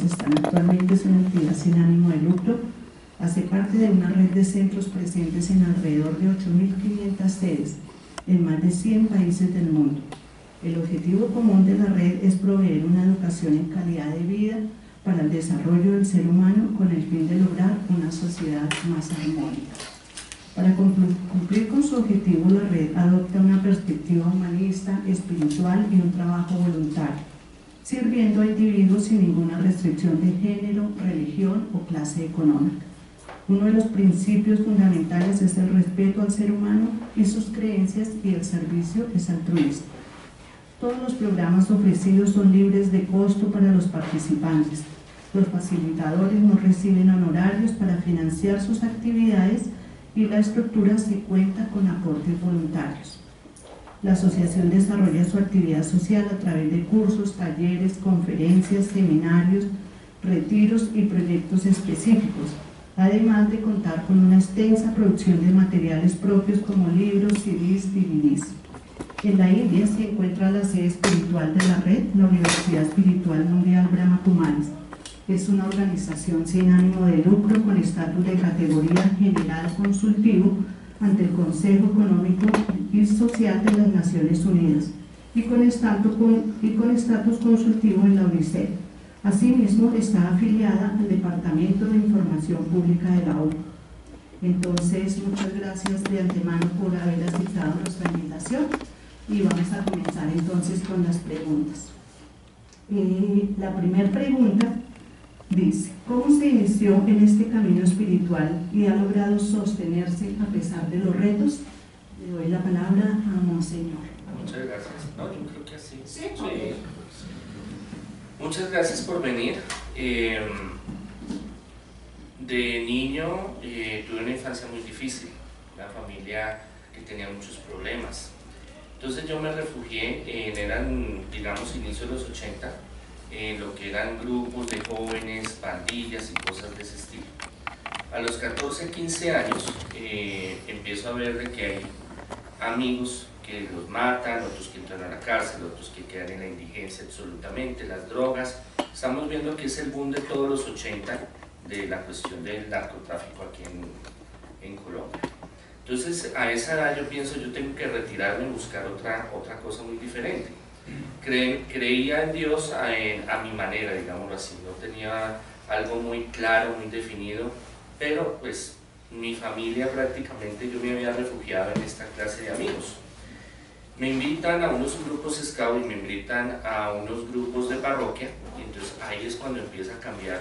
están actualmente en una actividad sin ánimo de lucro. Hace parte de una red de centros presentes en alrededor de 8.500 sedes en más de 100 países del mundo. El objetivo común de la red es proveer una educación en calidad de vida para el desarrollo del ser humano con el fin de lograr una sociedad más armónica. Para cumplir con su objetivo, la red adopta una perspectiva humanista, espiritual y un trabajo voluntario, sirviendo a individuos sin ninguna restricción de género, religión o clase económica. Uno de los principios fundamentales es el respeto al ser humano y sus creencias, y el servicio es altruista. Todos los programas ofrecidos son libres de costo para los participantes. Los facilitadores no reciben honorarios para financiar sus actividades y la estructura se cuenta con aportes voluntarios. La asociación desarrolla su actividad social a través de cursos, talleres, conferencias, seminarios, retiros y proyectos específicos, además de contar con una extensa producción de materiales propios como libros, CDs, DVDs. En la India se encuentra la sede espiritual de la red, la Universidad Espiritual Mundial Brahma Kumaris. Es una organización sin ánimo de lucro con estatus de categoría general consultivo ante el Consejo Económico y Social de las Naciones Unidas y con estatus consultivo en la UNICEF. Asimismo, está afiliada al Departamento de Información Pública de la ONU. Entonces, muchas gracias de antemano por haber aceptado nuestra invitación y vamos a comenzar entonces con las preguntas. La primera pregunta dice: ¿cómo se inició en este camino espiritual y ha logrado sostenerse a pesar de los retos? Le doy la palabra a Monseñor. Muchas gracias. No, yo creo que así. Sí, okay. Muchas gracias por venir. De niño tuve una infancia muy difícil, una familia que tenía muchos problemas. Entonces yo me refugié eran, digamos, inicios de los 80, en lo que eran grupos de jóvenes, pandillas y cosas de ese estilo. A los 14, 15 años empiezo a ver de que hay amigos que los matan, otros que entran a la cárcel, otros que quedan en la indigencia absolutamente, las drogas. Estamos viendo que es el boom de todos los 80 de la cuestión del narcotráfico aquí en Colombia. Entonces a esa edad yo pienso, yo tengo que retirarme y buscar otra cosa muy diferente. Creía en Dios a mi manera, digámoslo así, no tenía algo muy claro, muy definido, pero pues mi familia prácticamente yo me había refugiado en esta clase de amigos. Me invitan a unos grupos scout y me invitan a unos grupos de parroquia, y entonces ahí es cuando empieza a cambiar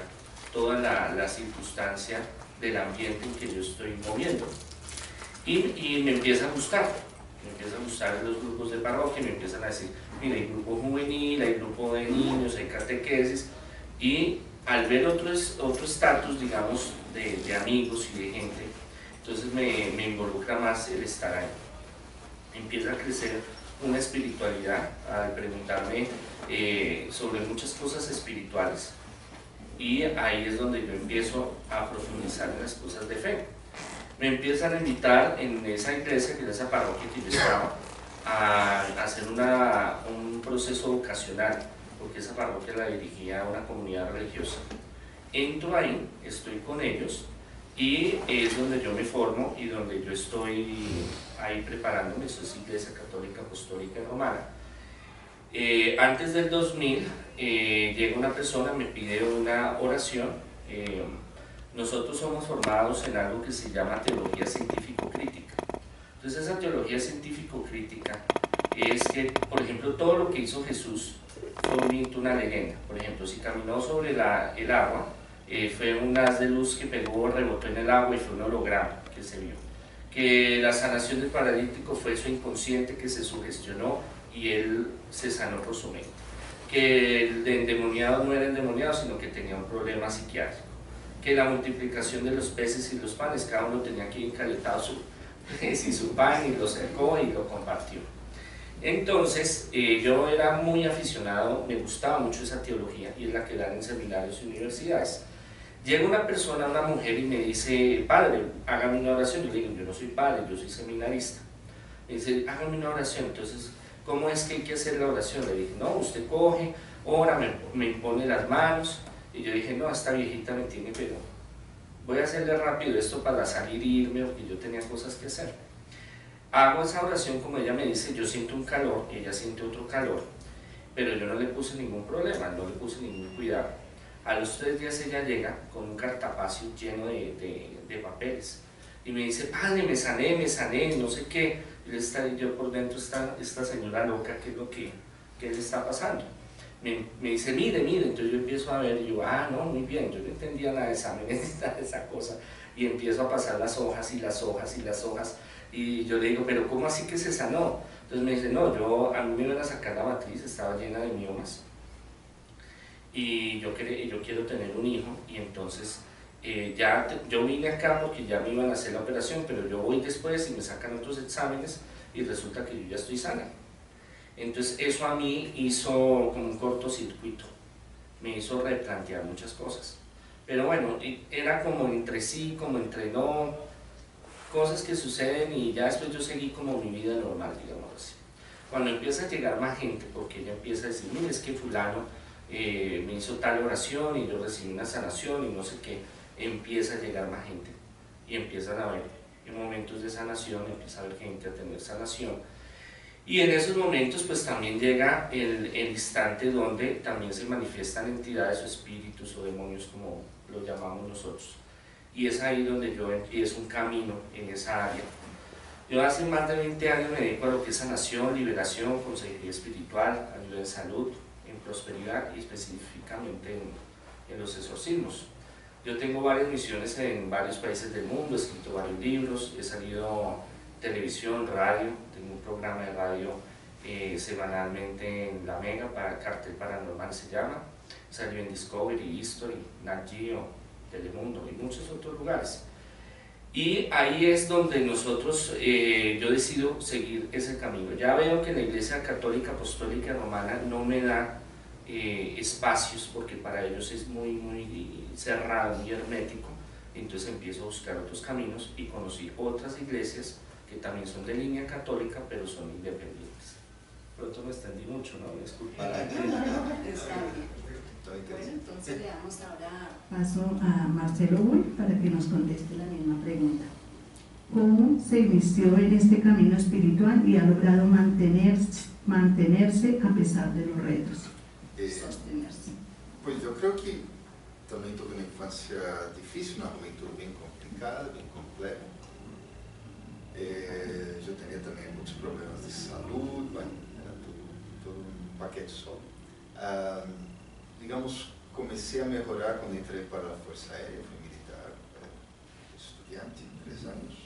toda la circunstancia del ambiente en que yo estoy moviendo. Y me empieza a gustar los grupos de parroquia, me empiezan a decir, mira, hay grupo juvenil, hay grupo de niños, hay catequesis, y al ver otro estatus, digamos, de amigos y de gente, entonces me involucra más el estar ahí. Empieza a crecer una espiritualidad al preguntarme sobre muchas cosas espirituales, y ahí es donde yo empiezo a profundizar en las cosas de fe. Me empiezan a invitar en esa iglesia, que era esa parroquia que yo estaba, a hacer un proceso vocacional, porque esa parroquia la dirigía una comunidad religiosa. Entro ahí, estoy con ellos, y es donde yo me formo y donde yo estoy ahí preparándome. Eso es Iglesia Católica Apostólica Romana. Antes del 2000 llega una persona, me pide una oración. Nosotros somos formados en algo que se llama teología científico-crítica. Entonces esa teología científico-crítica es que, por ejemplo, todo lo que hizo Jesús fue una leyenda. Por ejemplo, si caminó sobre el agua, fue un haz de luz que pegó, rebotó en el agua y fue un holograma que se vio. Que la sanación del paralítico fue su inconsciente que se sugestionó y él se sanó por su mente. Que el endemoniado no era endemoniado, sino que tenía un problema psiquiátrico. Que la multiplicación de los peces y los panes, cada uno tenía aquí encaletado su pan y lo cercó y lo compartió. Entonces yo era muy aficionado, me gustaba mucho esa teología, y es la que dan en seminarios y universidades. Llega una persona, una mujer, y me dice, padre, hágame una oración. Yo le digo, yo no soy padre, yo soy seminarista. Me dice, hágame una oración. Entonces, ¿cómo es que hay que hacer la oración? Le dije, no, usted coge, ora, me impone las manos, Y yo dije, no, esta viejita me tiene, pero voy a hacerle rápido esto para salir y irme, porque yo tenía cosas que hacer. Hago esa oración como ella me dice, yo siento un calor, ella siente otro calor, pero yo no le puse ningún problema, no le puse ningún cuidado. A los 3 días ella llega con un cartapacio lleno de papeles y me dice, padre, me sané, no sé qué. Y yo por dentro, esta señora loca, ¿qué es lo que le está pasando? Me dice, mire, entonces yo empiezo a ver y yo, no, muy bien, yo no entendía nada de exámenes, nada de esa cosa, y empiezo a pasar las hojas y las hojas y las hojas, y yo le digo, pero ¿cómo así que se sanó? Entonces me dice, no, a mí me iban a sacar la matriz, estaba llena de miomas, y yo quiero tener un hijo, y entonces yo vine acá porque ya me iban a hacer la operación, pero yo voy después y me sacan otros exámenes y resulta que yo ya estoy sana. Entonces eso a mí hizo como un cortocircuito, me hizo replantear muchas cosas. Pero bueno, era como entre sí, como entre no, cosas que suceden, y ya después yo seguí como mi vida normal, digamos así. Cuando empieza a llegar más gente, porque ella empieza a decir, mire, es que fulano me hizo tal oración y yo recibí una sanación y no sé qué, empieza a llegar más gente y empiezan a ver en momentos de sanación, empieza a haber gente a tener sanación, y en esos momentos pues también llega el instante donde también se manifiestan entidades o espíritus o demonios, como lo llamamos nosotros, y es ahí donde yo empiezo un camino en esa área. Yo hace más de 20 años me dedico a lo que es sanación, liberación, consejería espiritual, ayuda en salud, en prosperidad y específicamente en los exorcismos. Yo tengo varias misiones en varios países del mundo, he escrito varios libros, he salido televisión, radio, tengo un programa de radio semanalmente en La Mega, para Cartel Paranormal se llama, salió en Discovery, History, Nat Geo, Telemundo y muchos otros lugares. Y ahí es donde nosotros, yo decido seguir ese camino. Ya veo que la Iglesia Católica Apostólica Romana no me da espacios, porque para ellos es muy cerrado, muy hermético. Entonces empiezo a buscar otros caminos y conocí otras iglesias que también son de línea católica, pero son independientes. Pronto me extendí mucho, ¿no? Disculpa. Está bien. Bueno, entonces le damos ahora paso a Marcelo Bull para que nos conteste la misma pregunta. ¿Cómo se inició en este camino espiritual y ha logrado mantenerse a pesar de los retos? sostenerse. Pues yo creo que también tuve una infancia difícil, una juventud bien complicada, bien compleja. Yo tenía también muchos problemas de salud, bueno, era todo un paquete solo. Digamos, comencé a mejorar cuando entré para la Fuerza Aérea, fui militar, estudiante, 3 años.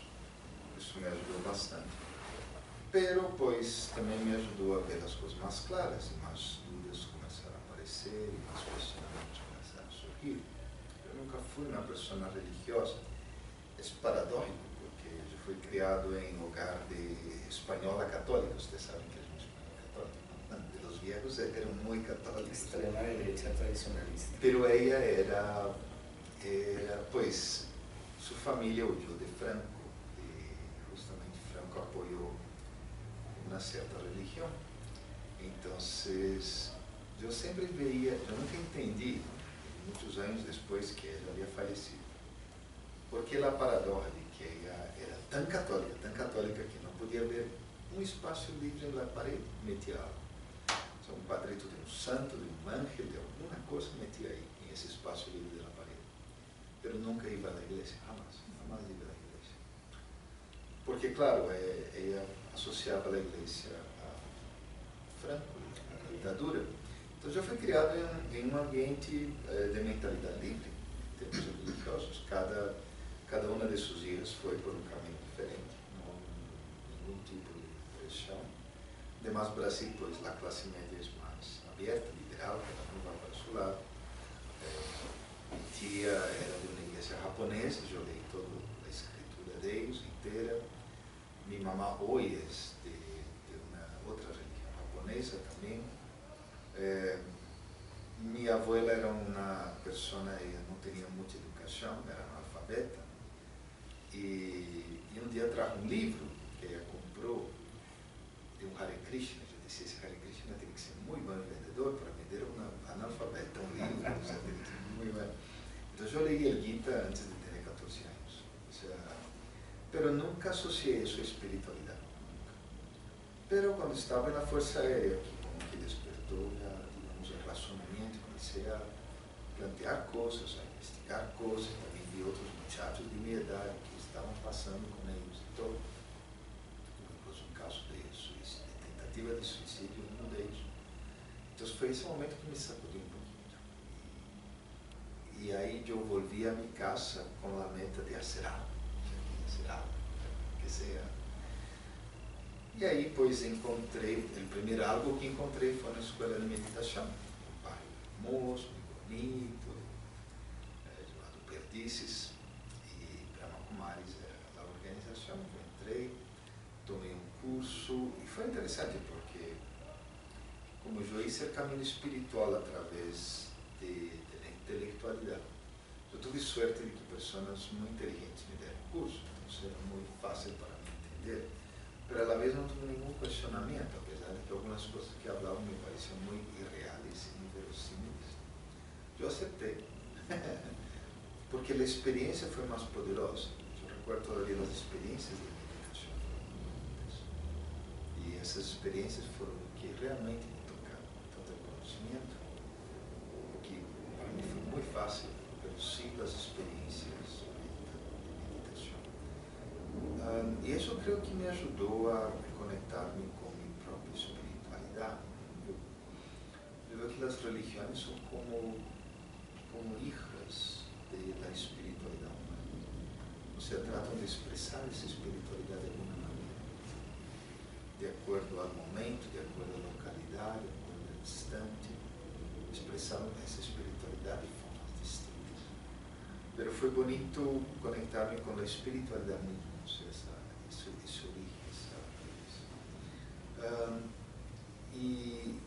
Eso me ayudó bastante. Pero pues también me ayudó a ver las cosas más claras y más dudas comenzaron a aparecer y más cuestionamientos comenzaron a surgir. Yo nunca fui una persona religiosa. Es paradójico porque yo fui criado en un hogar de española católica. Ustedes saben que es un español católico. De los viejos eran muy católicos. Extrema derecha tradicionalista. Pero ella era pues, su familia huyó de Franco y justamente Franco apoyó una cierta religión. Entonces, yo siempre veía, yo nunca entendí, muchos años después que ella había fallecido, porque la paradoja de que ella era tan católica que no podía ver un espacio libre en la pared, metía algo. O sea, un padrito de un santo, de un ángel, de alguna cosa metía ahí, en ese espacio libre de la pared. Pero nunca iba a la iglesia, jamás iba a la iglesia. Porque claro, ella asociaba la iglesia a Franco, a la dictadura. Entonces yo fui criado en un ambiente de mentalidad libre, en términos religiosos. Cada una de sus hijas fue por un camino diferente, no ningún tipo de presión. Además, Brasil, pues la clase media es más abierta, liberal, cada uno va para su lado. Mi tía era de una iglesia japonesa, yo leí toda la escritura de ellos entera. Mi mamá hoy es de una otra religión japonesa también. Mi abuela era una persona, ella no tenía mucha educación, era analfabeta. Y un día trajo un libro que ella compró de un Hare Krishna. Yo decía, ese Hare Krishna tiene que ser muy buen vendedor para vender a una analfabeta un libro, o sea, tiene que ser muy Entonces yo leí el Gita antes de tener 14 años, o sea, pero nunca asocié eso a espiritualidad. Pero cuando estaba en la Fuerza Aérea, que como que despertó digamos, el razonamiento, comencé a plantear cosas, a investigar cosas, también vi otros muchachos de mi edad que estaban pasando con ellos y todo. Incluso un caso de tentativa de suicidio, uno de ellos. Entonces fue ese momento que me sacudió un poquito. Y ahí yo volví a mi casa con la meta de hacer algo, que sea. Y ahí pues encontré, el primer algo que encontré fue una escuela de meditación, un bairro hermoso, muy bonito, llamado Perdices, y Brahma Kumaris era la organización. Yo entré, tomé un curso y fue interesante porque como yo hice el camino espiritual a través de la intelectualidad, yo tuve suerte de que personas muy inteligentes me dieron curso, entonces era muy fácil para mí entender, pero a la vez no tuve ningún cuestionamiento, a pesar de que algunas cosas que hablaban me parecían muy irreales y inverosímiles. Yo acepté, porque la experiencia fue más poderosa. Yo recuerdo todavía las experiencias de meditación, y esas experiencias fueron lo que realmente me tocaron, tanto el conocimiento, que para mí fue muy fácil, pero sí las experiencias de meditación. Y eso creo que me ayudó a conectarme con mi propia espiritualidad. Yo veo que las religiones son como hijas de la espiritualidad humana. O sea, tratan de expresar esa espiritualidad de alguna manera, de acuerdo al momento, de acuerdo a la localidad, de acuerdo al instante, expresaron esa espiritualidad de formas distintas. Pero fue bonito conectarme con la espiritualidad misma, o sea, ese origen, esa raíz. Y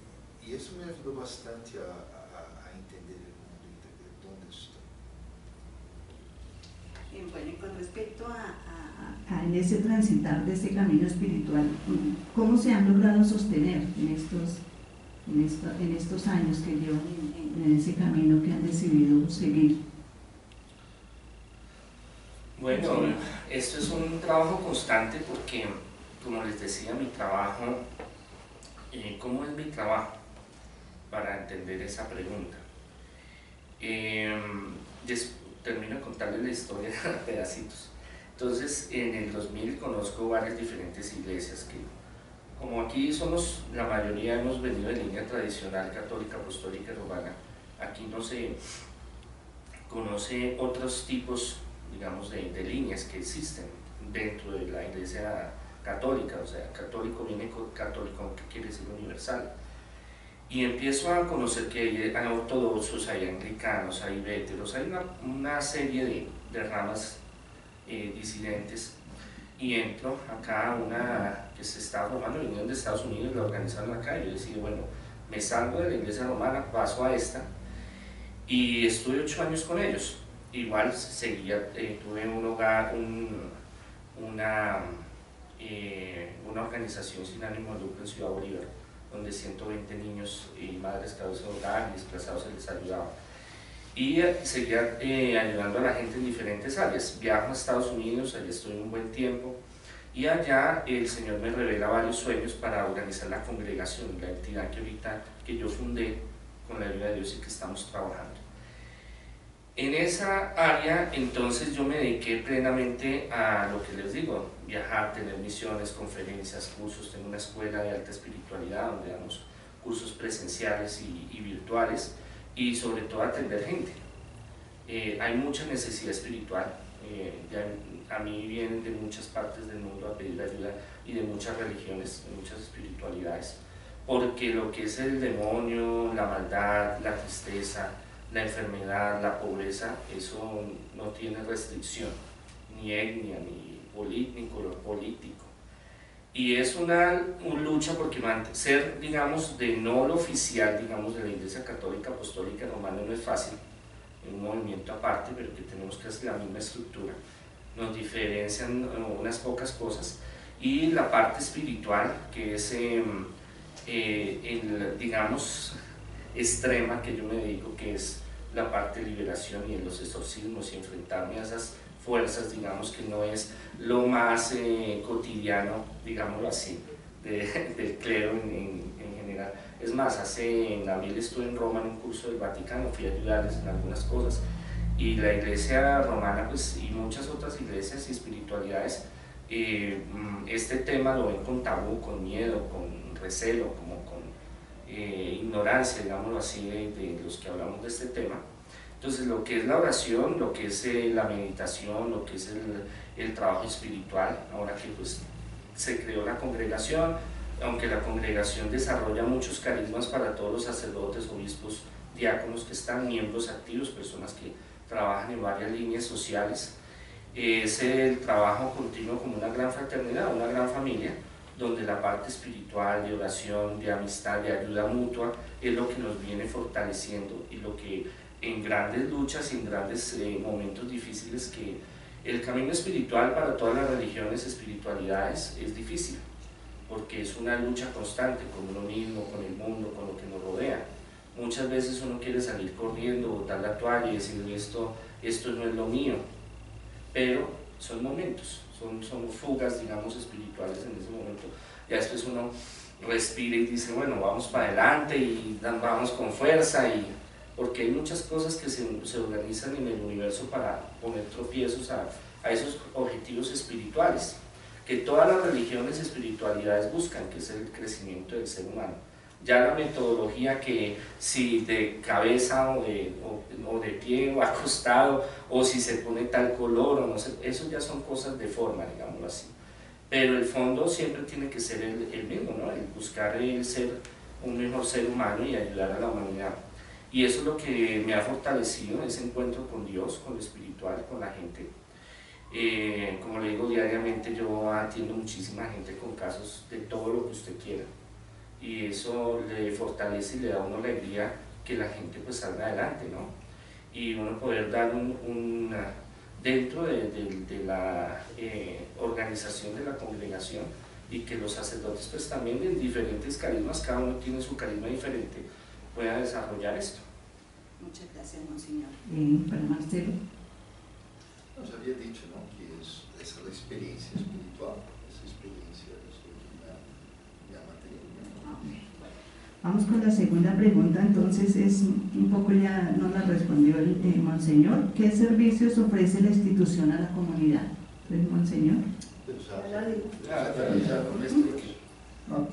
eso me ayudó bastante a entender el mundo y entender dónde estoy. Bueno, y con respecto en ese transitar de ese camino espiritual, ¿cómo se han logrado sostener en estos años que llevan en ese camino que han decidido seguir? Bueno, esto es un trabajo constante porque, como les decía, mi trabajo, ¿cómo es mi trabajo? Para entender esa pregunta. Termino de contarles la historia a pedacitos. Entonces, en el 2000 conozco varias diferentes iglesias que, como aquí somos, la mayoría hemos venido de línea tradicional católica, apostólica, romana, aquí no se conoce otros tipos, digamos, de líneas que existen dentro de la iglesia católica. O sea, católico viene con católico, que quiere decir universal. Y empiezo a conocer que hay ortodoxos, hay anglicanos, hay véteros, hay una serie de ramas disidentes, y entro acá a una que se estaba formando, vinieron de Estados Unidos, la organizaron acá, y yo decidí, bueno, me salgo de la iglesia romana, paso a esta, y estuve 8 años con ellos. Igual seguía, tuve un hogar, una organización sin ánimo de lucro en Ciudad Bolívar, donde 120 niños y madres cabezas de hogar y desplazados se les ayudaba. Y seguía ayudando a la gente en diferentes áreas. Viajo a Estados Unidos, allá estuve un buen tiempo, y allá el Señor me revela varios sueños para organizar la congregación, la entidad que yo fundé con la ayuda de Dios y que estamos trabajando. En esa área, entonces, yo me dediqué plenamente a lo que les digo, viajar, tener misiones, conferencias, cursos. Tengo una escuela de alta espiritualidad donde damos cursos presenciales y virtuales, y sobre todo atender gente. Hay mucha necesidad espiritual. A mí vienen de muchas partes del mundo a pedir ayuda, y de muchas religiones, de muchas espiritualidades, porque lo que es el demonio, la maldad, la tristeza, la enfermedad, la pobreza, eso no tiene restricción, ni etnia, ni color político. Y es una lucha porque ser, digamos, de no lo oficial, digamos, de la Iglesia Católica Apostólica Romana no es fácil, en un movimiento aparte, pero que tenemos casi la misma estructura. Nos diferencian unas pocas cosas, y la parte espiritual, que es, digamos, extrema, que yo me dedico, que es la parte de liberación y de los exorcismos y enfrentarme a esas fuerzas, digamos que no es lo más cotidiano, digámoslo así, del clero en general. Es más, en abril estuve en Roma en un curso del Vaticano, fui a ayudarles en algunas cosas, y la iglesia romana pues, y muchas otras iglesias y espiritualidades este tema lo ven con tabú, con miedo, con recelo, como con ignorancia, digámoslo así, de los que hablamos de este tema. Entonces lo que es la oración, lo que es la meditación, lo que es el trabajo espiritual, ahora que pues se creó la congregación, aunque la congregación desarrolla muchos carismas para todos los sacerdotes, obispos, diáconos que están, miembros activos, personas que trabajan en varias líneas sociales, es el trabajo continuo como una gran fraternidad, una gran familia, donde la parte espiritual, de oración, de amistad, de ayuda mutua, es lo que nos viene fortaleciendo y lo que en grandes luchas y en grandes momentos difíciles, que el camino espiritual para todas las religiones, espiritualidades, es difícil, porque es una lucha constante con uno mismo, con el mundo, con lo que nos rodea. Muchas veces uno quiere salir corriendo, botar la toalla y decir esto no es lo mío, pero son momentos, son fugas, digamos, espirituales en ese momento. Ya después uno respira y dice, bueno, vamos para adelante y vamos con fuerza, porque hay muchas cosas que se organizan en el universo para poner tropiezos a esos objetivos espirituales, que todas las religiones y espiritualidades buscan, que es el crecimiento del ser humano. Ya la metodología, que si de cabeza o de pie o acostado, o si se pone tal color o no sé, eso ya son cosas de forma, digámoslo así. Pero el fondo siempre tiene que ser el mismo, ¿no? El buscar el ser un mejor ser humano y ayudar a la humanidad. Y eso es lo que me ha fortalecido, ese encuentro con Dios, con lo espiritual, con la gente. Como le digo, diariamente yo atiendo muchísima gente con casos de todo lo que usted quiera. Y eso le fortalece y le da a uno la alegría que la gente pues salga adelante, ¿no? Y uno poder dar dentro de la organización de la congregación, y que los sacerdotes pues también de diferentes carismas, cada uno tiene su carisma diferente, pueda desarrollar esto. Muchas gracias, Monseñor. Para Marcelo. Nos había dicho, ¿no?, que esa es la experiencia espiritual, esa experiencia es lo que me ha mantenido. Vamos con la segunda pregunta, entonces es un poco, ya nos la respondió el Monseñor. ¿Qué servicios ofrece la institución a la comunidad? ¿El Monseñor? Ya con esto. Ok.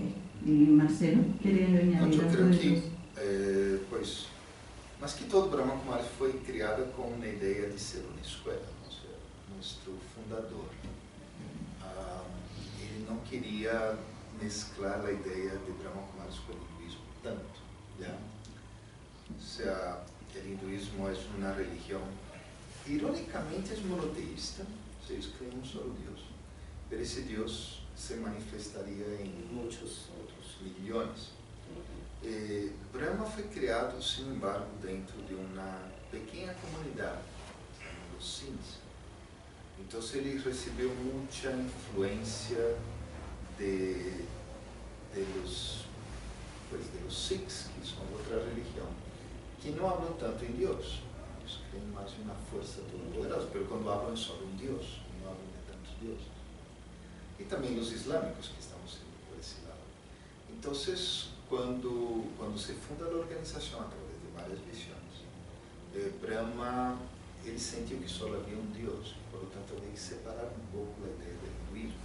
¿Y Marcelo quiere añadir Yo algo creo de que, eso? pues, más que todo, Brahma Kumaris foi criada com uma ideia de ser uma escola, ou seja, nosso fundador. Ele não queria mesclar a ideia de Brahma Kumaris com o hinduísmo tanto, já? O sea, o hinduísmo é uma religião, ironicamente, é monoteísta, vocês creem um solo Deus, mas esse Deus se manifestaria em muitos outros milhões. Brahma foi criado, sin embargo, dentro de uma pequena comunidade, os Sinhs. Então ele recebeu muita influência de los Sikhs, que são outra religião, que não falam tanto em Deus. Eles creem mais em uma força todopoderosa, mas quando falam é só um Deus, não falam de tantos deuses. E também os islâmicos, que estamos por esse lado. Então, quando se funda a organização através de várias visões, Brahma, ele sentiu que só havia um Deus, por lo tanto havia que separar um pouco a ideia do hinduísmo.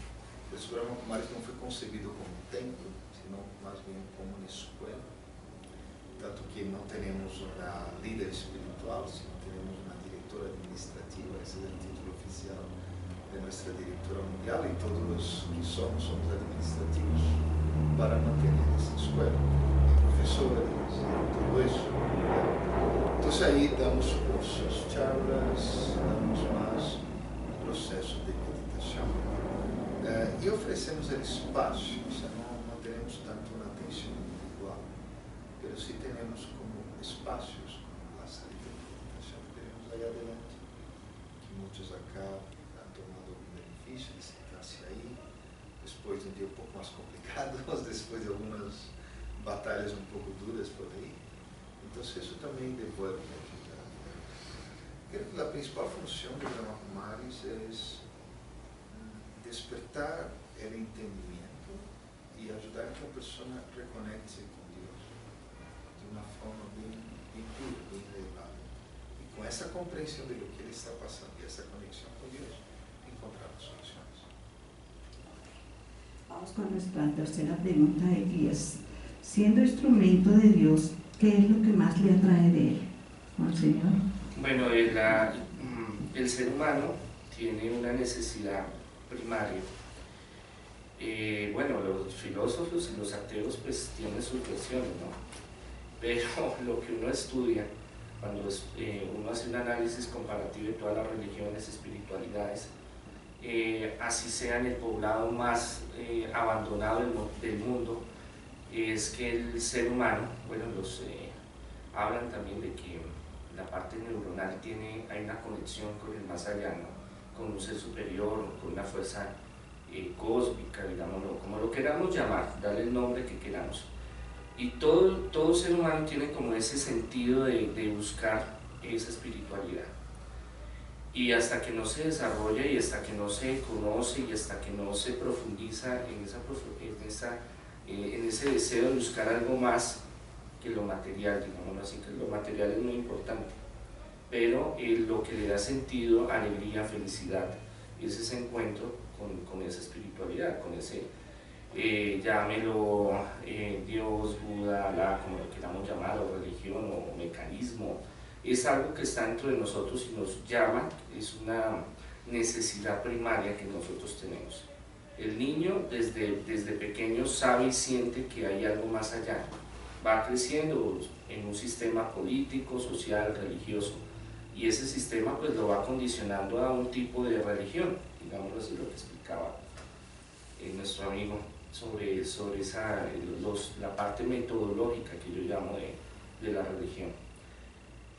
Por isso Brahma Kumaris não foi concebido como um templo, senão mais bem como uma escola, tanto que não temos uma líder espiritual, senão temos uma diretora administrativa, esse é o título oficial de nossa diretora mundial, e todos os que somos administrativos para manter essa escola, professores, tudo isso. Então aí damos cursos, charlas, damos mais um processo de meditação e oferecemos espaço, ou seja, não teremos tanto uma atenção individual, mas sim temos como espaços, como a sala de meditação que teremos aí adelante, que muitos acá han tomado o benefício de sentar-se aí, depois de um dia um pouco mais complicado, depois de algumas batalhas um pouco duras por aí. Então isso também devolve Creo que la principal función de Brahmakumaris es despertar el entendimiento y ayudar a que la persona reconecte con Dios de una forma bien pura, bien elevada. Y con esa comprensión de lo que Él está pasando y esa conexión con Dios, encontrar las soluciones. Vamos con nuestra tercera pregunta, Elías. Siendo instrumento de Dios, ¿qué es lo que más le atrae de Él, Monseñor? Bueno, el ser humano tiene una necesidad primaria. Bueno, los filósofos y los ateos pues tienen sus versiones, ¿no? Pero lo que uno estudia, cuando uno hace un análisis comparativo de todas las religiones, espiritualidades, así sea en el poblado más abandonado del mundo, es que el ser humano, bueno, hablan también de que la parte neuronal hay una conexión con el más allá, ¿no? Con un ser superior, con una fuerza cósmica, digámoslo, como lo queramos llamar, darle el nombre que queramos. Y todo ser humano tiene como ese sentido de buscar esa espiritualidad. Y hasta que no se desarrolla y hasta que no se conoce y hasta que no se profundiza en ese deseo de buscar algo más que lo material, digámoslo así, que lo material es muy importante, pero lo que le da sentido, alegría, felicidad, es ese encuentro con esa espiritualidad, con ese, llámelo Dios, Buda, Alá, como lo queramos llamar, o religión, o mecanismo, es algo que está dentro de nosotros y nos llama, es una necesidad primaria que nosotros tenemos. El niño desde pequeño sabe y siente que hay algo más allá, va creciendo en un sistema político, social, religioso, y ese sistema pues lo va condicionando a un tipo de religión, digámoslo así, lo que explicaba nuestro amigo sobre la parte metodológica que yo llamo de la religión.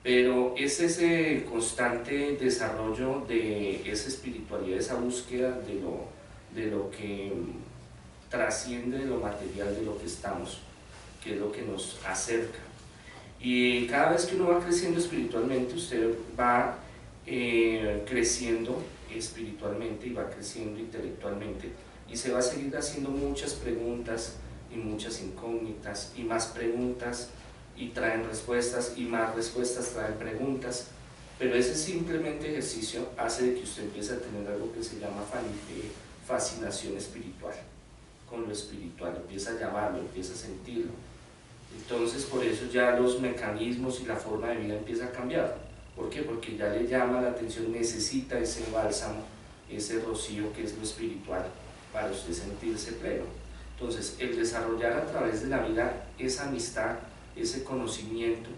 Pero es ese constante desarrollo de esa espiritualidad, esa búsqueda de lo que trasciende de lo material, de lo que estamos, que es lo que nos acerca. Y cada vez que uno va creciendo espiritualmente, usted va creciendo espiritualmente y va creciendo intelectualmente, y se va a seguir haciendo muchas preguntas y muchas incógnitas, y más preguntas y traen respuestas, y más respuestas traen preguntas, pero ese simplemente ejercicio hace de que usted empiece a tener algo que se llama fascinación espiritual, con lo espiritual, empieza a llamarlo, empieza a sentirlo. Entonces por eso ya los mecanismos y la forma de vida empieza a cambiar. ¿Por qué? Porque ya le llama la atención, necesita ese bálsamo, ese rocío que es lo espiritual, para usted sentirse pleno. Entonces el desarrollar a través de la vida esa amistad, ese conocimiento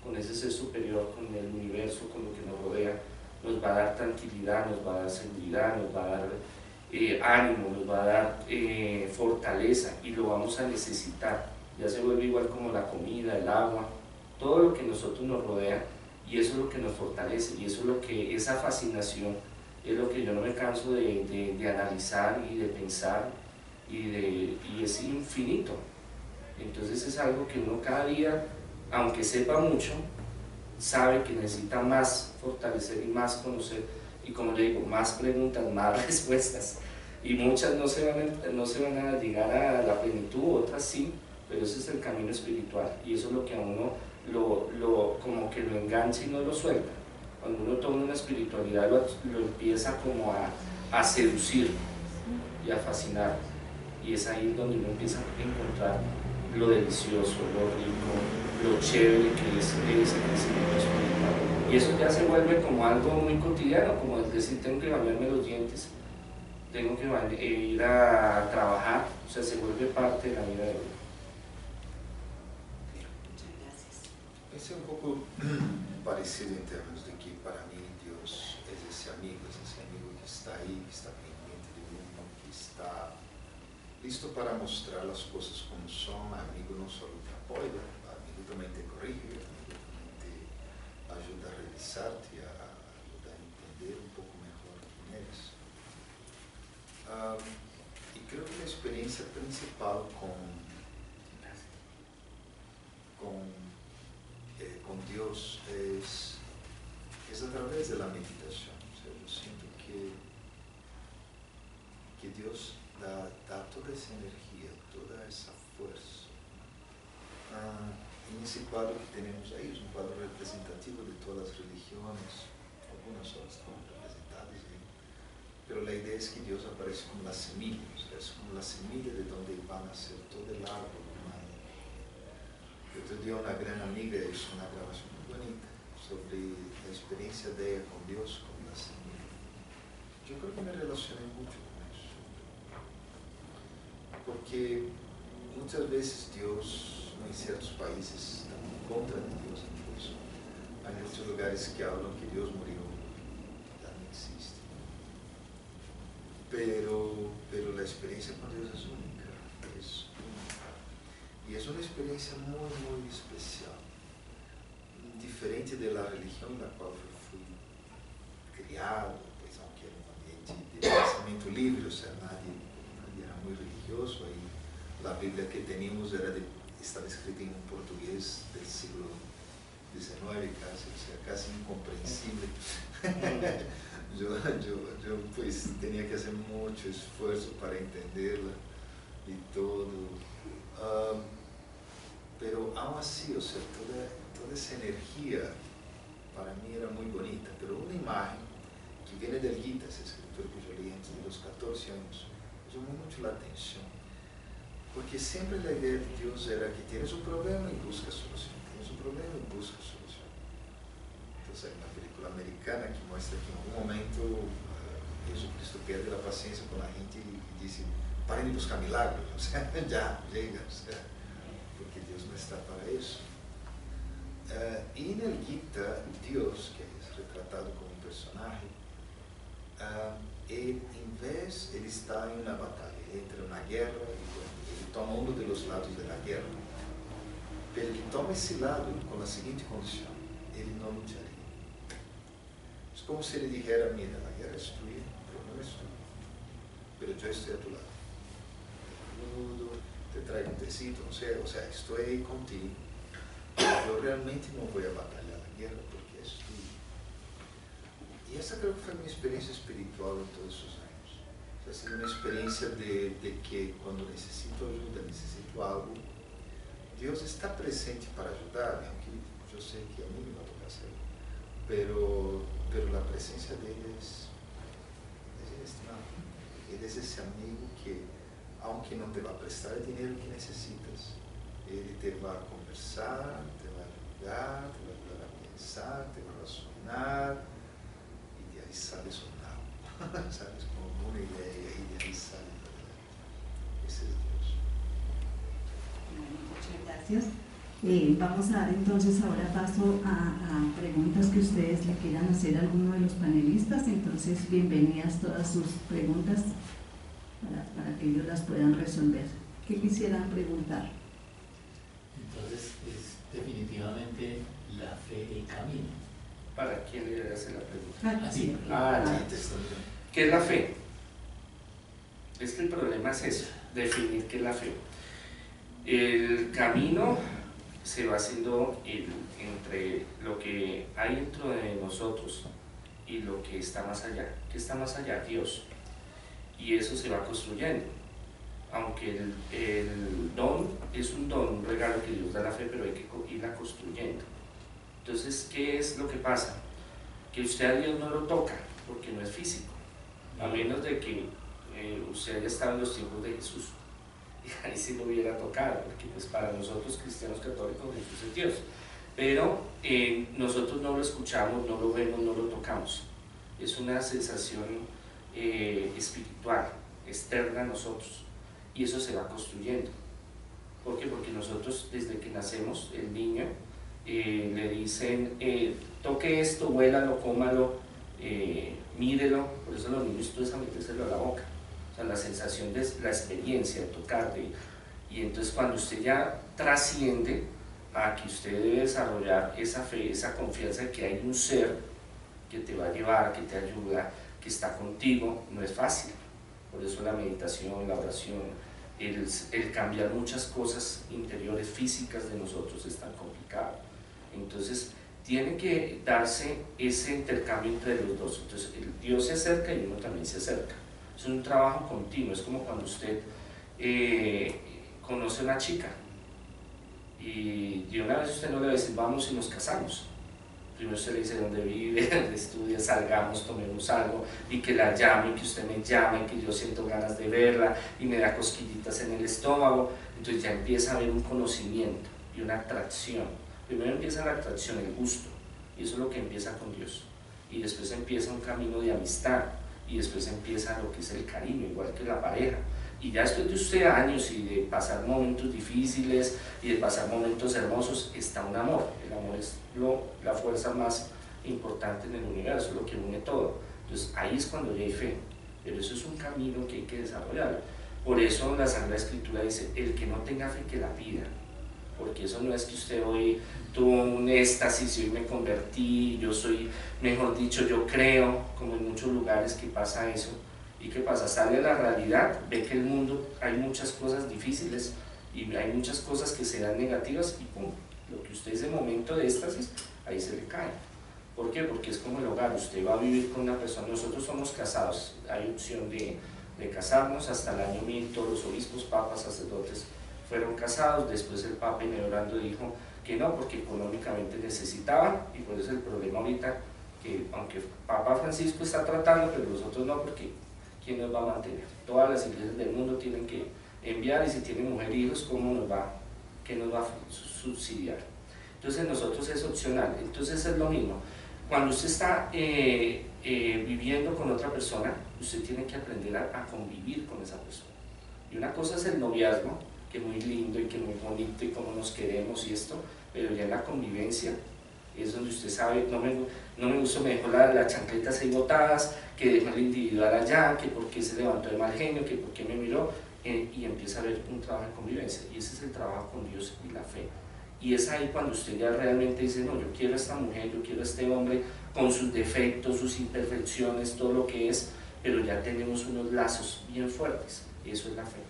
con ese ser superior, con el universo, con lo que nos rodea, nos va a dar tranquilidad, nos va a dar seguridad, nos va a dar ánimo, nos va a dar fortaleza, y lo vamos a necesitar. Ya se vuelve igual como la comida, el agua, todo lo que nosotros nos rodea, y eso es lo que nos fortalece, y eso es lo que, esa fascinación es lo que yo no me canso de analizar y de pensar, y es infinito. Entonces es algo que uno cada día, aunque sepa mucho, sabe que necesita más fortalecer y más conocer, y como le digo, más preguntas, más respuestas, y muchas no se van a llegar a la plenitud, otras sí, pero ese es el camino espiritual, y eso es lo que a uno como que lo engancha y no lo suelta. Cuando uno toma una espiritualidad lo empieza como a seducir y a fascinar, y es ahí donde uno empieza a encontrar lo delicioso, lo rico, lo chévere que es ese crecimiento espiritual. Y eso ya se vuelve como algo muy cotidiano, como decir, tengo que bañarme los dientes, tengo que ir a trabajar, o sea, se vuelve parte de la vida de uno. Es un poco parecido en términos de que para mí Dios es ese amigo que está ahí, que está pendiente de uno, que está listo para mostrar las cosas como son. Amigo no solo te apoya, amigo también te corrige, amigo también te ayuda a realizarte, a ayudar a entender un poco mejor quién eres. Y creo que la experiencia principal con Dios es a través través de la meditación. O sea, yo siento que Dios da toda esa energía, toda esa fuerza. En ese cuadro que tenemos ahí, es un cuadro representativo de todas las religiones, algunas solo están representadas ahí, pero la idea es que Dios aparece como la semilla, o sea, es como la semilla de donde va a nacer todo el árbol humano. Yo te di una gran amiga, hizo una grabación muy bonita sobre la experiencia de ella con Dios como la semilla. Yo creo que me relacioné mucho con eso, porque muchas veces Dios, en ciertos países, está en contra de Dios. Incluso hay muchos lugares que hablan que Dios murió, ya no existe. Pero la experiencia con Dios es única, y es una experiencia muy, muy especial, diferente de la religión en la cual yo fui criado, pues aunque era un ambiente de pensamiento libre, o sea, nadie era muy religioso, ahí la Biblia que teníamos estaba escrita en un portugués del siglo XIX casi, o sea, casi incomprensible. yo pues tenía que hacer mucho esfuerzo para entenderla y todo. Pero aún así, o sea, toda esa energía para mí era muy bonita, pero una imagen que viene del Gita, ese escritor que yo leí antes de los 14 años, me llamó mucho la atención, porque siempre la idea de Dios era que tienes un problema y buscas solución, tienes un problema y buscas solución. Entonces hay una película americana que muestra que en algún momento Jesucristo pierde la paciencia con la gente y dice, paren de buscar milagros, o sea, ya llega, o sea, porque Dios no está para eso. Y en el Gita, Dios, que es retratado como un personaje, él está en una batalla, él entra en una guerra y él toma uno de los lados de la guerra, pero él toma ese lado con la siguiente condición: él no lucharía. Es como si él dijera, mira, la guerra es tuya, pero no es tuya, pero yo estoy a tu lado. Te traigo un tecito, no sé, o sea, estoy ahí contigo. Yo realmente no voy a batallar la guerra porque es tuyo. Y esa creo que fue mi experiencia espiritual en todos esos años. O sea, ha sido una experiencia de que cuando necesito ayuda, necesito algo, Dios está presente para ayudarme, aunque yo sé que a mí me va a tocar hacerlo. Pero la presencia de Él es inestimable. Él es ese amigo que, aunque no te va a prestar el dinero que necesitas, Él te va a conversar, te va a ayudar, te va a ayudar a pensar, te va a razonar, y de ahí sales sonado, sales con una idea y de ahí sale. Ese es Dios. Muchas gracias. Vamos a dar entonces ahora paso a preguntas que ustedes le quieran hacer a alguno de los panelistas. Entonces, bienvenidas todas sus preguntas para que ellos las puedan resolver. ¿Qué quisieran preguntar? Entonces, es definitivamente la fe el camino. ¿Para quién le hace la pregunta? Sí. ¿Qué es la fe? Es que el problema es eso, definir qué es la fe. El camino se va haciendo entre lo que hay dentro de nosotros y lo que está más allá. ¿Qué está más allá? Dios. Y eso se va construyendo. Aunque el don es un don, un regalo que Dios da a la fe, pero hay que irla construyendo. Entonces, ¿qué es lo que pasa? Que usted a Dios no lo toca, porque no es físico, a menos de que usted haya estado en los tiempos de Jesús, y ahí sí lo hubiera tocado, porque pues para nosotros cristianos católicos Jesús es Dios, pero nosotros no lo escuchamos, no lo vemos, no lo tocamos. Es una sensación espiritual, externa a nosotros, y eso se va construyendo. ¿Por qué? Porque nosotros desde que nacemos, el niño, le dicen, toque esto, huélalo, cómalo, mírelo. Por eso los niños tú a metérselo a la boca. O sea, la sensación de la experiencia de tocar, y entonces cuando usted ya trasciende a que usted debe desarrollar esa fe, esa confianza de que hay un ser que te va a llevar, que te ayuda, que está contigo, no es fácil. Por eso la meditación, la oración, el cambiar muchas cosas interiores, físicas de nosotros es tan complicado. Entonces, tiene que darse ese intercambio entre los dos. Entonces Dios se acerca y uno también se acerca. Es un trabajo continuo, es como cuando usted conoce a una chica y de una vez usted no le va a decir vamos y nos casamos. Primero usted le dice dónde vive, dónde estudia, salgamos, tomemos algo, y que la llame, y que usted me llame, y que yo siento ganas de verla, y me da cosquillitas en el estómago. Entonces ya empieza a haber un conocimiento y una atracción. Primero empieza la atracción, el gusto, y eso es lo que empieza con Dios. Y después empieza un camino de amistad, y después empieza lo que es el cariño, igual que la pareja. Y ya después de usted años y de pasar momentos difíciles y de pasar momentos hermosos, está un amor. El amor es la fuerza más importante en el universo, es lo que une todo. Entonces ahí es cuando ya hay fe, pero eso es un camino que hay que desarrollar. Por eso la Sagrada Escritura dice, el que no tenga fe que la pida, porque eso no es que usted hoy tuvo un éxtasis y hoy me convertí, yo soy, mejor dicho, yo creo, como en muchos lugares que pasa eso. ¿Y qué pasa? Sale a la realidad, ve que el mundo hay muchas cosas difíciles y hay muchas cosas que se dan negativas y pum, lo que usted es de momento de éxtasis, ahí se le cae. ¿Por qué? Porque es como el hogar, usted va a vivir con una persona, nosotros somos casados, hay opción de casarnos, hasta el año 1000 todos los obispos, papas, sacerdotes fueron casados, después el Papa inaugurando dijo que no, porque económicamente necesitaban, y por eso el problema ahorita, que aunque Papa Francisco está tratando, pero los otros no, porque ¿quién nos va a mantener? Todas las iglesias del mundo tienen que enviar, y si tienen mujer e hijos, ¿qué nos va a subsidiar? Entonces nosotros es opcional. Entonces es lo mismo, cuando usted está viviendo con otra persona, usted tiene que aprender a convivir con esa persona. Y una cosa es el noviazgo, que es muy lindo y que es muy bonito y cómo nos queremos y esto, pero ya en la convivencia es donde usted sabe, no me gustó, me dejó las chancletas ahí botadas, que dejó el individual allá, que por qué se levantó de mal genio, que por qué me miró, y empieza a haber un trabajo de convivencia, y ese es el trabajo con Dios y la fe. Y es ahí cuando usted ya realmente dice, no, yo quiero a esta mujer, yo quiero a este hombre, con sus defectos, sus imperfecciones, todo lo que es, pero ya tenemos unos lazos bien fuertes, eso es la fe.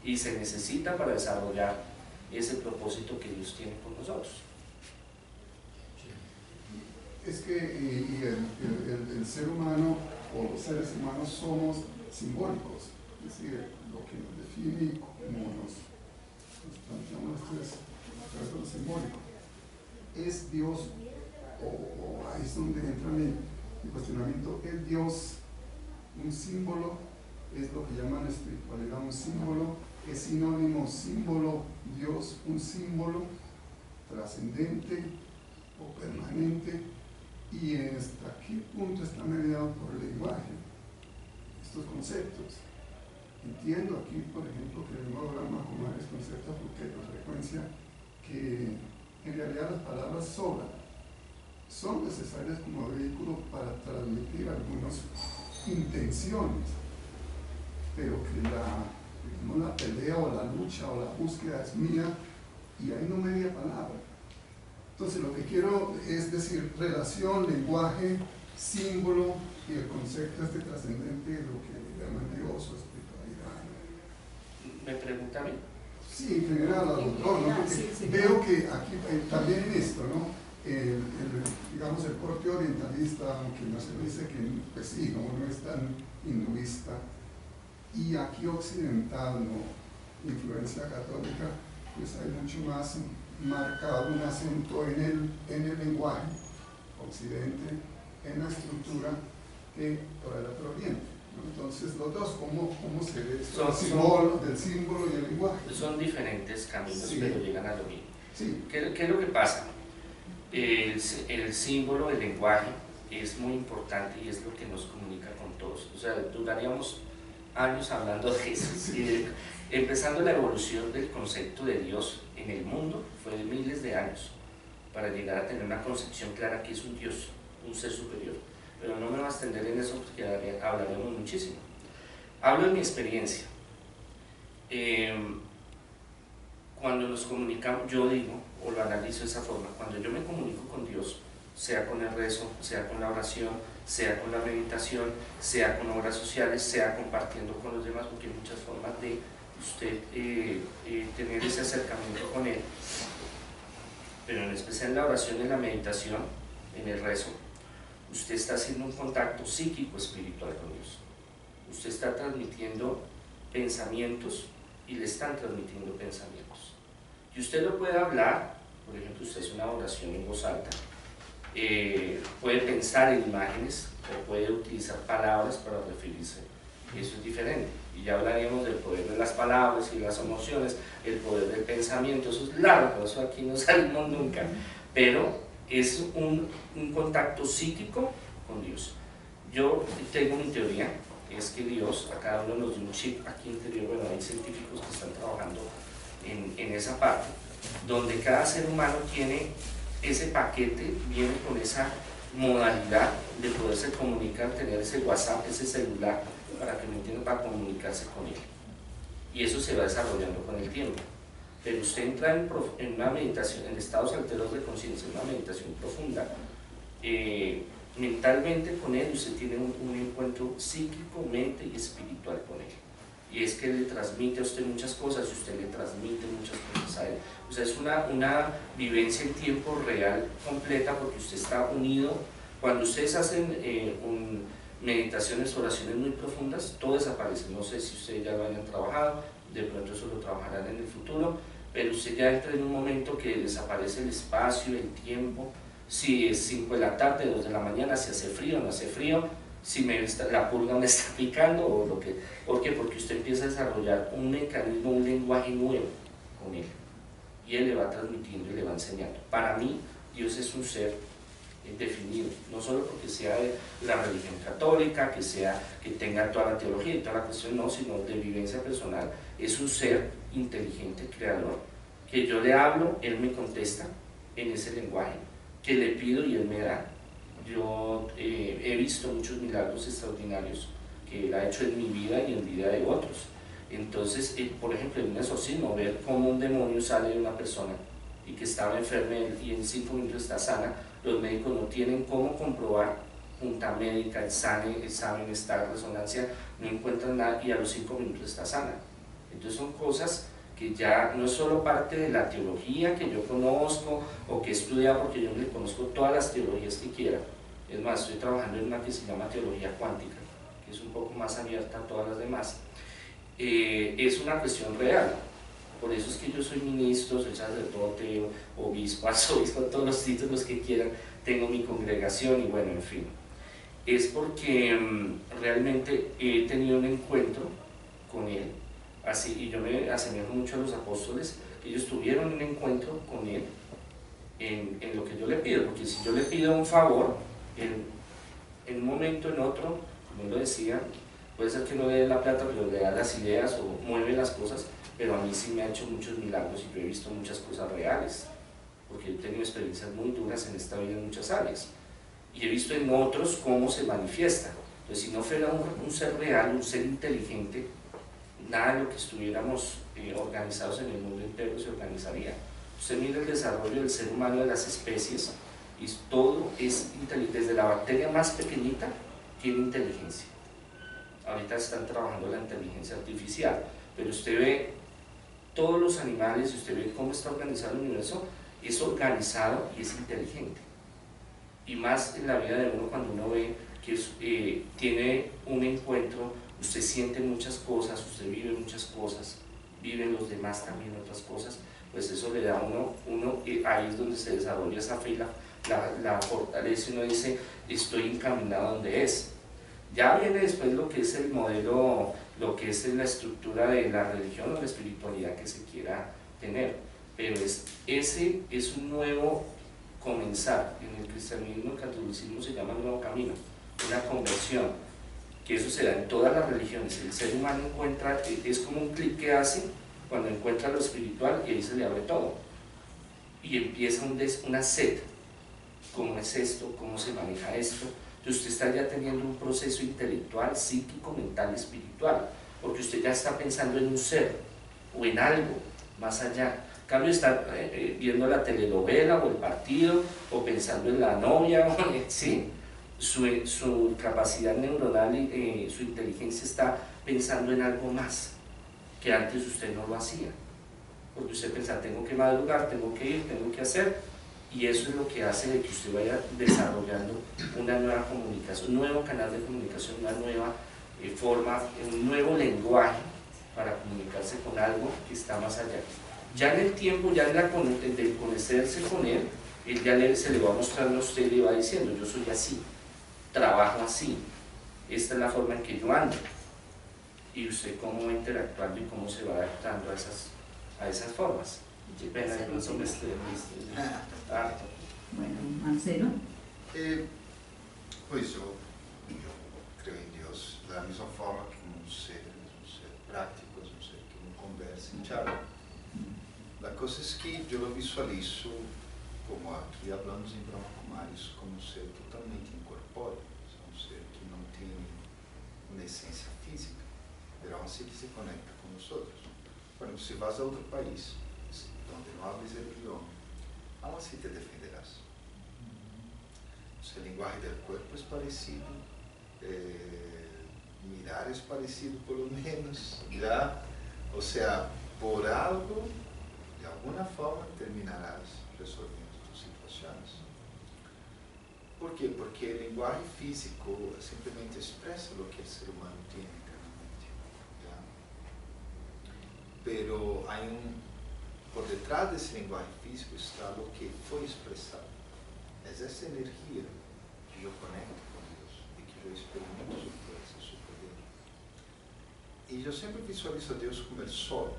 Y se necesita para desarrollar ese propósito que Dios tiene con nosotros. Es que el ser humano o los seres humanos somos simbólicos, es decir, lo que nos define, como nos planteamos esto es lo simbólico. ¿Es Dios, o ahí es donde entra mi cuestionamiento, es Dios un símbolo? ¿Es lo que llaman espiritualidad un símbolo? ¿Es sinónimo símbolo Dios un símbolo trascendente o permanente? ¿Y hasta qué punto está mediado por el lenguaje estos conceptos? Entiendo aquí, por ejemplo, que el holograma con varios conceptos, porque con frecuencia, que en realidad las palabras sobran, son necesarias como vehículo para transmitir algunas intenciones, pero que la pelea o la lucha o la búsqueda es mía y hay no media palabra. Entonces lo que quiero es decir, relación, lenguaje, símbolo y el concepto este trascendente de lo que llaman Dios o espiritualidad. ¿Me pregunta a mí? Sí, en general a los dos, ¿no? Porque veo que aquí también en esto, ¿no? Digamos el corte orientalista, aunque no se dice que pues sí, no es tan hinduista, y aquí occidental, ¿no? Influencia católica, pues hay mucho más marcado un acento en el lenguaje, occidente, en la estructura, que por el otro oriente, ¿no? Entonces los dos, ¿cómo se ve esto? Del símbolo y el lenguaje. Son diferentes caminos, sí, pero llegan a lo mismo. Sí. ¿Qué es lo que pasa? El símbolo, el lenguaje es muy importante y es lo que nos comunica con todos. O sea, duraríamos años hablando de eso. Sí. Empezando la evolución del concepto de Dios en el mundo fue de miles de años para llegar a tener una concepción clara que es un Dios, un ser superior. Pero no me voy a extender en eso porque hablaremos muchísimo. Hablo de mi experiencia. Cuando nos comunicamos, yo digo, o lo analizo de esa forma, cuando yo me comunico con Dios, sea con el rezo, sea con la oración, sea con la meditación, sea con obras sociales, sea compartiendo con los demás, porque hay muchas formas de usted tener ese acercamiento con Él, pero en especial la oración y la meditación, en el rezo, usted está haciendo un contacto psíquico espiritual con Dios. Usted está transmitiendo pensamientos y le están transmitiendo pensamientos. Y usted lo puede hablar, por ejemplo, usted hace una oración en voz alta, puede pensar en imágenes o puede utilizar palabras para referirse. Eso es diferente. Y ya hablaríamos del poder de las palabras y las emociones, el poder del pensamiento. Eso es largo, eso aquí no salimos nunca. Pero es un contacto psíquico con Dios. Yo tengo mi teoría, es que Dios a cada uno nos dio un chip aquí interior. Bueno, hay científicos que están trabajando en esa parte, donde cada ser humano tiene ese paquete, viene con esa modalidad de poderse comunicar, tener ese WhatsApp, ese celular, para que me entienda, para comunicarse con él. Y eso se va desarrollando con el tiempo. Pero usted entra en una meditación, en estados alteros de conciencia, en una meditación profunda, mentalmente con él, usted tiene un encuentro psíquico, mente y espiritual con él. Y es que le transmite a usted muchas cosas y usted le transmite muchas cosas a él. O sea, es una vivencia en tiempo real completa, porque usted está unido. Cuando ustedes hacen meditaciones, oraciones muy profundas, todo desaparece. No sé si ustedes ya lo hayan trabajado, de pronto eso lo trabajarán en el futuro, pero usted ya entra en un momento que desaparece el espacio, el tiempo. Si es 5 de la tarde, 2 de la mañana, si hace frío, no hace frío, si la pulga me está picando o lo que... ¿Por qué? Porque usted empieza a desarrollar un mecanismo, un lenguaje nuevo con él, y él le va transmitiendo y le va enseñando. Para mí, Dios es un ser definido, no solo porque sea de la religión católica, que tenga toda la teología y toda la cuestión, no, sino de vivencia personal. Es un ser inteligente, creador, que yo le hablo, él me contesta en ese lenguaje, que le pido y él me da. Yo he visto muchos milagros extraordinarios que él ha hecho en mi vida y en vida de otros. Entonces, por ejemplo, en un exorcismo, ver cómo un demonio sale de una persona y que estaba enferma y en 5 minutos está sana. Los médicos no tienen cómo comprobar, junta médica, examen, esta resonancia, no encuentran nada y a los 5 minutos está sana. Entonces son cosas que ya no es solo parte de la teología que yo conozco o que he estudiado, porque yo le conozco todas las teologías que quiera. Es más, estoy trabajando en una que se llama teología cuántica, que es un poco más abierta a todas las demás. Es una cuestión real. Por eso es que yo soy ministro, soy sacerdote, obispo, arzobispo, todos los títulos que quieran, tengo mi congregación y bueno, en fin. Es porque realmente he tenido un encuentro con él, así, y yo me asemejo mucho a los apóstoles, que ellos tuvieron un encuentro con él en lo que yo le pido, porque si yo le pido un favor, en un momento, en otro, como lo decía, puede ser que no le dé la plata, pero le da las ideas o mueve las cosas. Pero a mí sí me ha hecho muchos milagros y yo he visto muchas cosas reales, porque he tenido experiencias muy duras en esta vida en muchas áreas, y he visto en otros cómo se manifiesta. Entonces, si no fuera un ser real, un ser inteligente, nada de lo que estuviéramos organizados en el mundo entero se organizaría. Usted mira el desarrollo del ser humano, de las especies, y todo es inteligente. Desde la bacteria más pequeñita tiene inteligencia. Ahorita están trabajando la inteligencia artificial, pero usted ve todos los animales, y usted ve cómo está organizado el universo, es organizado y es inteligente. Y más en la vida de uno, cuando uno ve que tiene un encuentro, usted siente muchas cosas, usted vive muchas cosas, viven los demás también otras cosas, pues eso le da a uno ahí es donde se desarrolla esa fe, la fortaleza, y uno dice, estoy encaminado donde es. Ya viene después lo que es el modelo, lo que es la estructura de la religión o la espiritualidad que se quiera tener, pero ese es un nuevo comenzar. En el cristianismo, el catolicismo se llama nuevo camino, una conversión, que eso se da en todas las religiones. El ser humano encuentra, es como un clic que hace cuando encuentra lo espiritual, y ahí se le abre todo y empieza una sed. ¿Cómo es esto? ¿Cómo se maneja esto? Entonces usted está ya teniendo un proceso intelectual, psíquico, mental, espiritual, porque usted ya está pensando en un ser o en algo más allá. En cambio, está viendo la telenovela o el partido, o pensando en la novia, ¿sí? Su capacidad neuronal y su inteligencia está pensando en algo más que antes usted no lo hacía, porque usted pensaba, tengo que madrugar, tengo que ir, tengo que hacer, Y eso es lo que hace de que usted vaya desarrollando una nueva comunicación, un nuevo canal de comunicación, una nueva forma, un nuevo lenguaje para comunicarse con algo que está más allá. Ya en el tiempo, ya en de conocerse con él ya se le va mostrando a usted y le va diciendo, yo soy así, trabajo así, esta es la forma en que yo ando. Y usted cómo va interactuando y cómo se va adaptando a esas formas. Qué pena, de pronto me estoy harto. Bueno, Marcelo. Pues yo creo en Dios de la misma forma que un ser práctico, es un ser que uno conversa y charla. La cosa es que yo lo visualizo, como aquí hablamos en Brahma Kumaris, como un ser totalmente incorpóreo, un ser que no tiene una esencia física, pero aún así que se conecta con nosotros. Bueno, si vas a otro país donde no hables el idioma, aún así te defenderás. O sea, el lenguaje del cuerpo es parecido, mirar es parecido por lo menos, ¿ya? O sea, por algo, de alguna forma terminarás resolviendo tus situaciones. ¿Por qué? Porque el lenguaje físico simplemente expresa lo que el ser humano tiene internamente, ¿ya? Pero hay por detrás de ese lenguaje físico está lo que fue expresado. Es esa energía que yo conecto con Dios y que yo experimento su fuerza, su poder. Y yo siempre visualizo a Dios como el sol.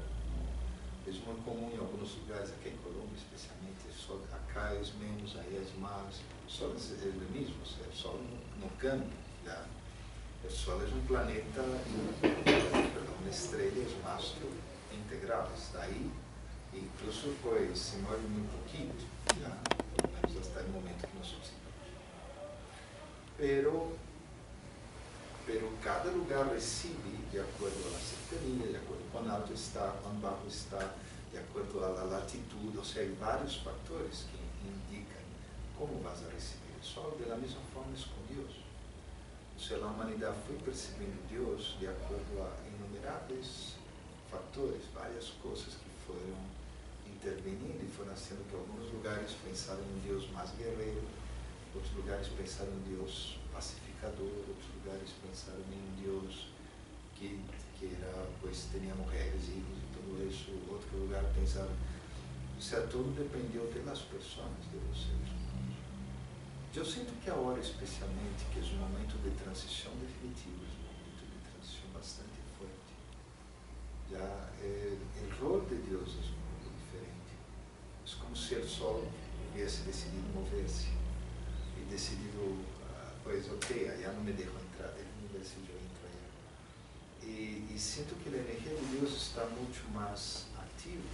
Es muy común en algunos lugares, aquí en Colombia especialmente, el sol acá es menos, ahí es más. El sol es el mismo, o sea, el sol no cambia, ¿ya? El sol es un planeta, una estrella, es un astro integral, está ahí. Incluso pues se mueve muy poquito, ya, hasta el momento que nos observamos. Pero cada lugar recibe de acuerdo a la cercanía, de acuerdo a cuán alto está, cuán bajo está, de acuerdo a la latitud, o sea, hay varios factores que indican cómo vas a recibir el sol. De la misma forma es con Dios. O sea, la humanidad fue percibiendo Dios de acuerdo a innumerables factores, varias cosas que fueron intervenindo y fueron haciendo que algunos lugares pensaran en un Dios más guerrero, otros lugares pensaron en un Dios pacificador, otros lugares pensaron en un Dios que era, pues tenía mujeres, hijos y todo eso, otro lugar pensaba, o sea, todo dependió de las personas, de los seres humanos. Yo siento que ahora especialmente, que es un momento de transición definitiva, es un momento de transición bastante fuerte. Ya el rol de Dios es muy diferente. Es como si el sol hubiese decidido moverse y decidido, pues ok, allá no me dejo entrar, déjame ver si yo entro allá. Y siento que la energía de Dios está mucho más activa.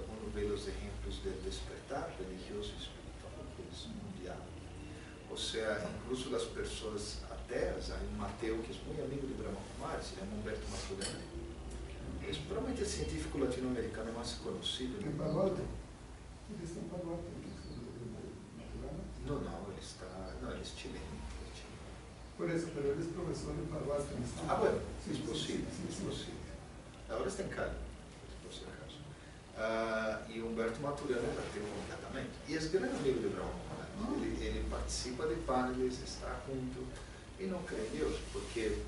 Uno ve los ejemplos del despertar religioso y espiritual, que es mundial. O sea, incluso las personas ateas, hay un ateo que es muy amigo de Brahma Kumaris, se llama Humberto Maturana. Es probablemente el científico latinoamericano más conocido. En Palo Alto. ¿Él está en Palo Alto? No, él es chileno. Por eso, pero él es profesor en Palo Alto. Bueno, sí, es posible, sí. es posible. Ahora está en Cali, por si acaso. Y Humberto Maturana es ateo completamente. Y es gran amigo de Brahma Kumaris. Ele participa de paneles, está junto y no cree en Dios, porque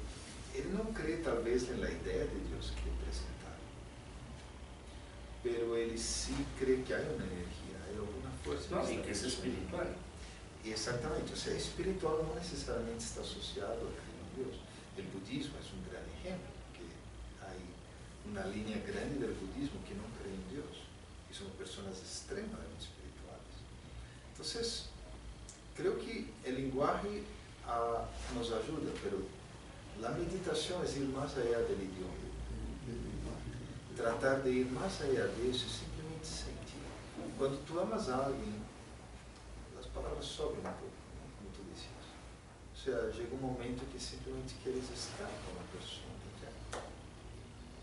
él no cree tal vez en la idea de Dios que presentaron. Pero él sí cree que hay una energía, hay alguna fuerza. No, y que es espiritual. Y exactamente, o sea, espiritual no necesariamente está asociado a creer en Dios. El budismo es un gran ejemplo, que hay una línea grande del budismo que no cree en Dios, y son personas extremadamente espirituales. Entonces, creo que el lenguaje nos ayuda, pero la meditación es ir más allá del idioma. Tratar de ir más allá de eso es simplemente sentir. Cuando tú amas a alguien, las palabras sobran un poco, ¿no? Como tú decías. O sea, llega un momento que simplemente quieres estar con la persona, ya.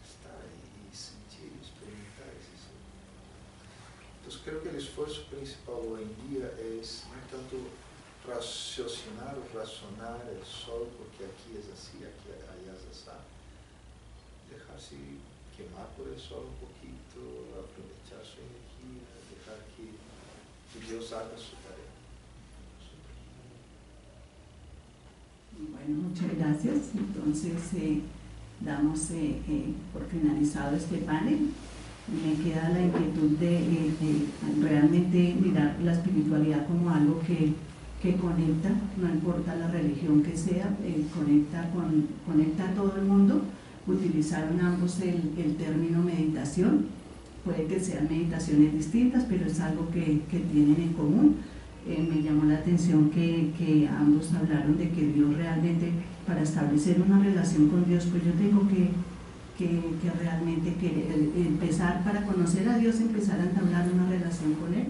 Estar y sentir, experimentar ese sentimiento. Entonces creo que el esfuerzo principal hoy en día es no tanto raciocinar o razonar el sol, porque aquí es así, aquí allá es así. Dejarse quemar por el sol un poquito, aprovechar su energía, dejar que que Dios haga su tarea. Bueno, muchas gracias. Entonces, damos por finalizado este panel. Me queda la inquietud de realmente mirar la espiritualidad como algo que conecta, no importa la religión que sea, conecta a todo el mundo. Utilizaron ambos el término meditación. Puede que sean meditaciones distintas, pero es algo que tienen en común. Me llamó la atención que ambos hablaron de que Dios realmente, para establecer una relación con Dios, pues yo tengo que realmente empezar, para conocer a Dios, empezar a entablar una relación con Él.